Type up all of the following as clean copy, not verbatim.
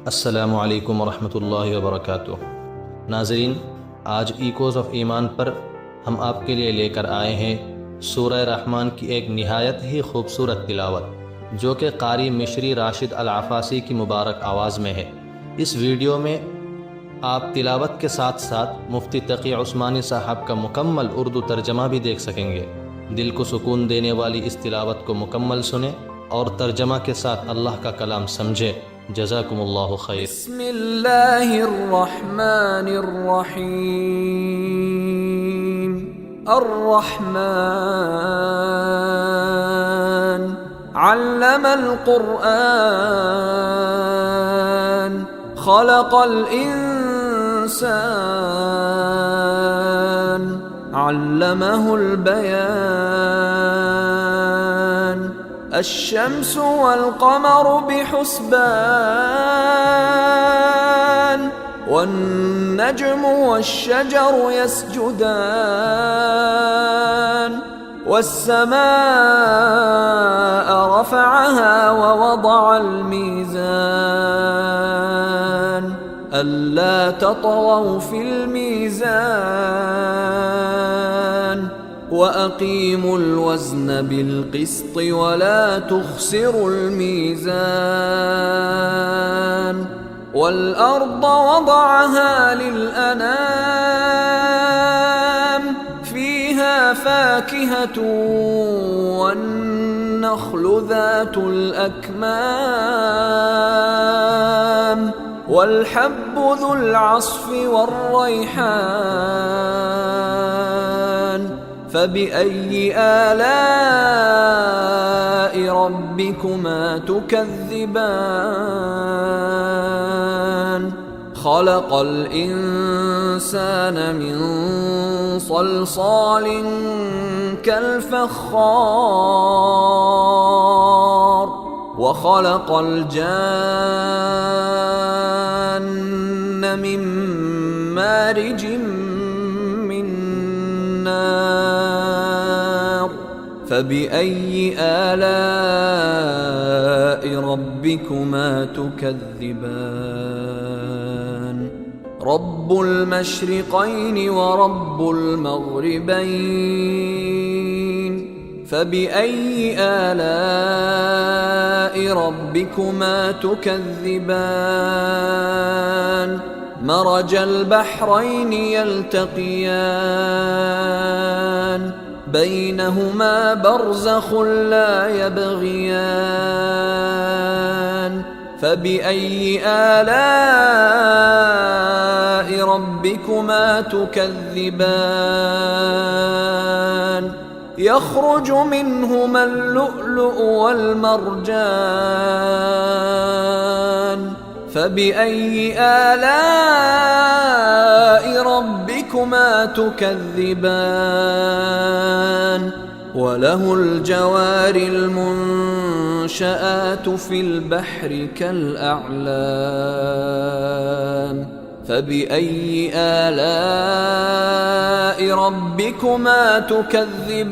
अस्सलामु अलैकुम वरहमतुल्लाहि वबरकातुह। नाज़रीन, आज इकोज़ ऑफ ईमान पर हम आपके लिए लेकर आए हैं सूरह रहमान की एक निहायत ही खूबसूरत तिलावत, जो कि कारी मिशरी राशिद अल आफ़ासी की मुबारक आवाज़ में है। इस वीडियो में आप तिलावत के साथ साथ मुफ्ती तकी उस्मानी साहब का मुकम्मल उर्दू तर्जमा भी देख सकेंगे। दिल को सुकून देने वाली इस तिलावत को मुकम्मल सुने और तर्जमा के साथ अल्लाह का कलाम समझे। जज़ाकुमुल्लाहु खैर। बिस्मिल्लाहिर्रहमानिर्रहीम। अर्रहमान अल्लमल क़ुरआन खलक़ल इंसान अल्लमहुल बयान। अश्शम्सु वल क़मरु बिहुस्बान वन्नज्मु वश्शजरु यस्जुदान। वस्समाअ रफ़अहा ववضअल मीज़ान अल्ला ततग़ौ फ़िल मीज़ान वअक़ीमुल वज़्न बिलक़िस्ति वला तुख़सिरुल मीज़ान। वल्अर्ض वضعها लिलअनाम फ़ीहा फ़ाकिहतु वन्नख़्लु ذातुल अक्माम वल्हब्बु ذुल अस्फ़ि वर्रैहान। فبأي آلاء ربكما تكذبان؟ خلق الإنسان من صلصال كالفخار وخلق الجان من مارج من نار. فبأي آلاء ربكما تكذبان؟ رب المشرقين ورب المغربين. فبأي آلاء ربكما تكذبان؟ مرج البحرين يلتقيان بينهما برزخ لا يبغيان. فبأي آلاء ربكما تكذبان؟ يخرج منهما اللؤلؤ والمرجان. فبأي آلاء ربكما تكذبان؟ وله الجوار المنشآت في البحر كالأعلام. فبأي آلاء ربكما تكذبان؟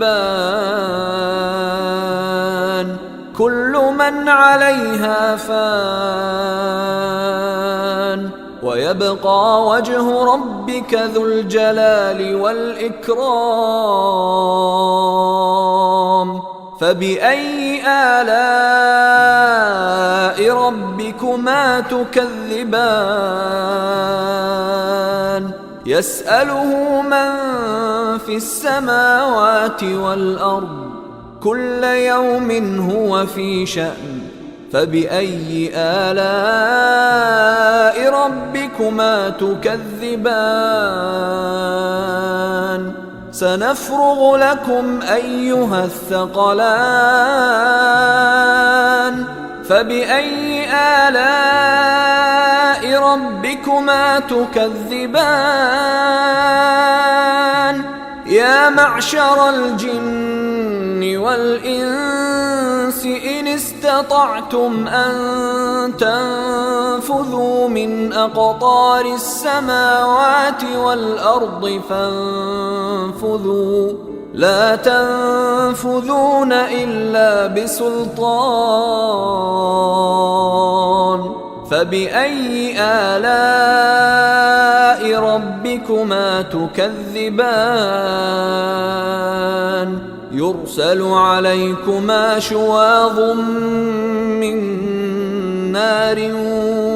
كل من عليها فان ويبقى وجه ربك ذو الجلال والإكرام. فبأي آلاء ربكما تكذبان؟ يسأله من في السماوات والأرض كل يوم هو في شأن. فبأي آلاء ربكما تكذبان؟ سنفرغ لكم أيها الثقلان. فبأي آلاء ربكما تكذبان؟ يا معشر الجن والإنس إن استطعتم أن تنفذوا من أقطار السماوات والأرض فانفذوا لا تنفذون إلا بسلطان. فبأي آلاء ربكما تكذبان يرسل عليكما شواظ من نار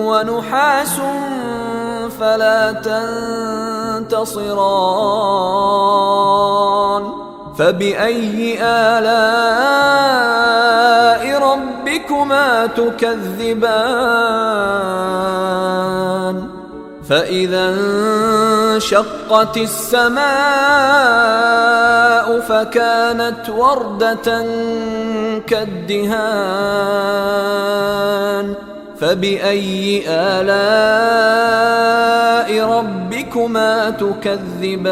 ونحاس فلا تنتصران فبأي آلاء ربكما تكذبان فإذا انشقت السماء فكانت وردة كالدهان فبأي آلاء ربكما تكذبان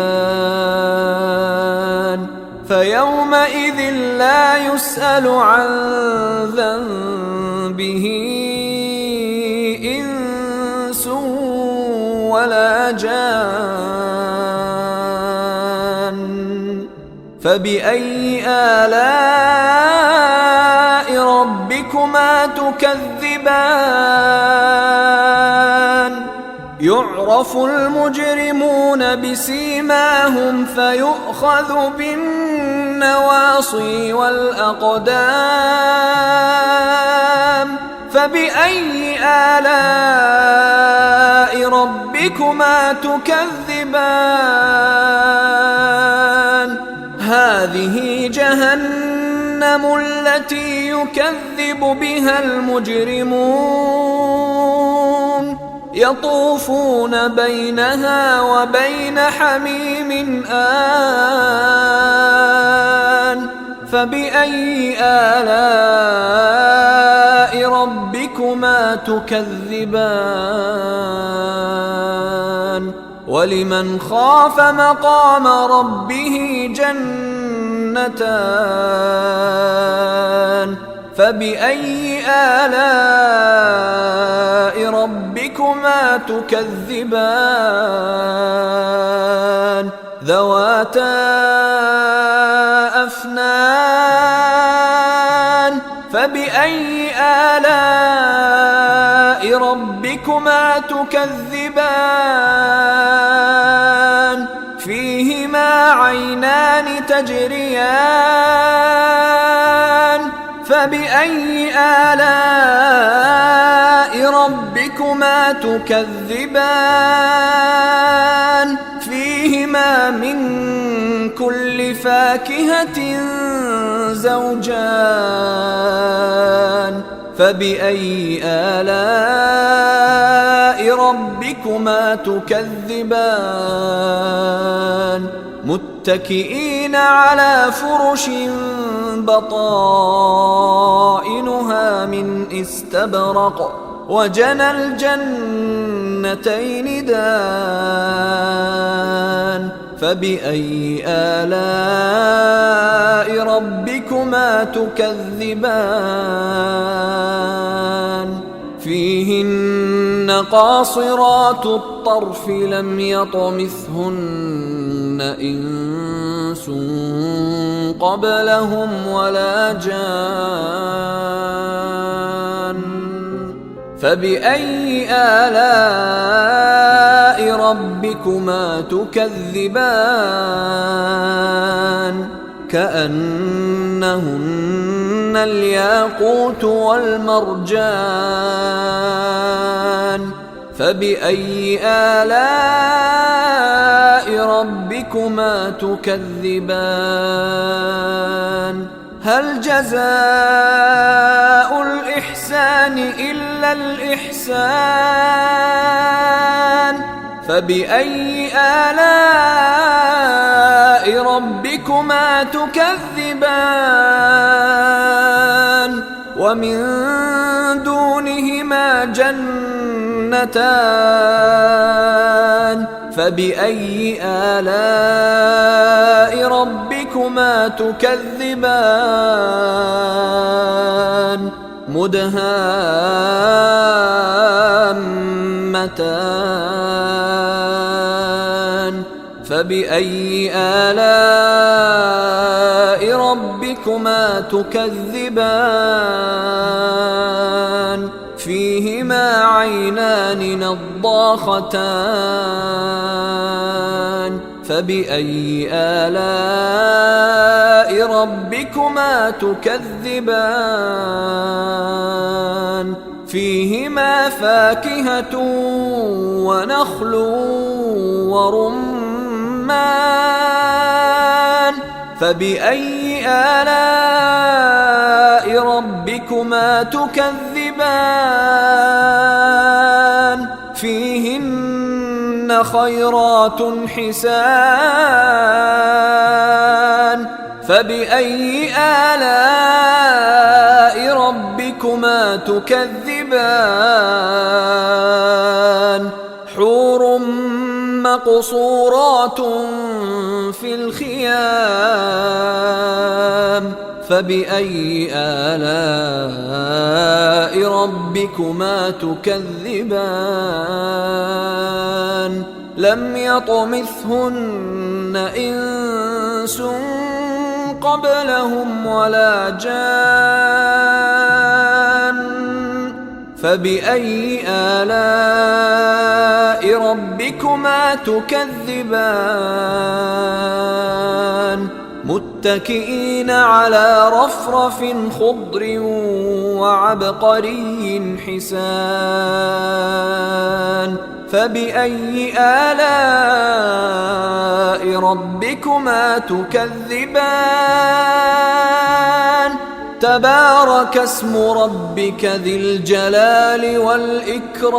فيومئذ لا يسأل عن ذنبه إنس ولا جان فبأي آلاء ربكما تكذبان يعرف المجرمون بسيماهم فيؤخذ بالنواصي والأقدام فبأي آلاء ربكما تكذبان هذه جهنم التي يكذب بها المجرمون يطوفون بينها وبين حميم آن فبأي آلاء ربكما تكذبان ولمن خاف مقام ربه جنتان فبأي آلاء ربكما تكذبان ذواتا أفنان فبأي آلاء ربكما تكذبان فيهما عينان تجريان فبأي آلاء ربكما تكذبان فيهما من كل فاكهة زوجان فبأي آلاء ربكما تكذبان متكئين على فرش بطائنها من استبرق وجنى الجنتين دان فبأي آلاء ربكما تكذبان فيهن قاصرات الطرف لم يطمثهن إنس قبلهم ولا جان فبأي آلاء ربكما تكذبان كأنهن الياقوت والمرجان فبأي آلاء ربكما تكذبان هل جزاء الإحسان إلا الإحسان فبأي آلاء ربكما تكذبان ومن دونهما جنتان فبأي آلاء ربكما تكذبان مدهامتان فبأي آلاء ربكما تكذبان فيهما عينان نضاختان فبأي آلاء ربكما تكذبان فيهما فاكهة ونخل ورمان فبأي آلاء ربكما تكذبان فيهن خيرات حسان فبأي آلاء ربكما تكذبان حور مقصورات في الخيام فبأي آلاء ربكما تكذبان لم يطمثهن إنس قبلهم ولا جان فبأي آلاء ربكما تكذبان متكئين على رفرف خضر وعبقري حسان فبأي آلاء ربكما تكذبان تبارك اسم ربك ذي الجلال والإكرام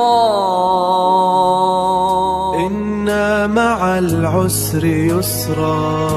إن مع العسر يسرا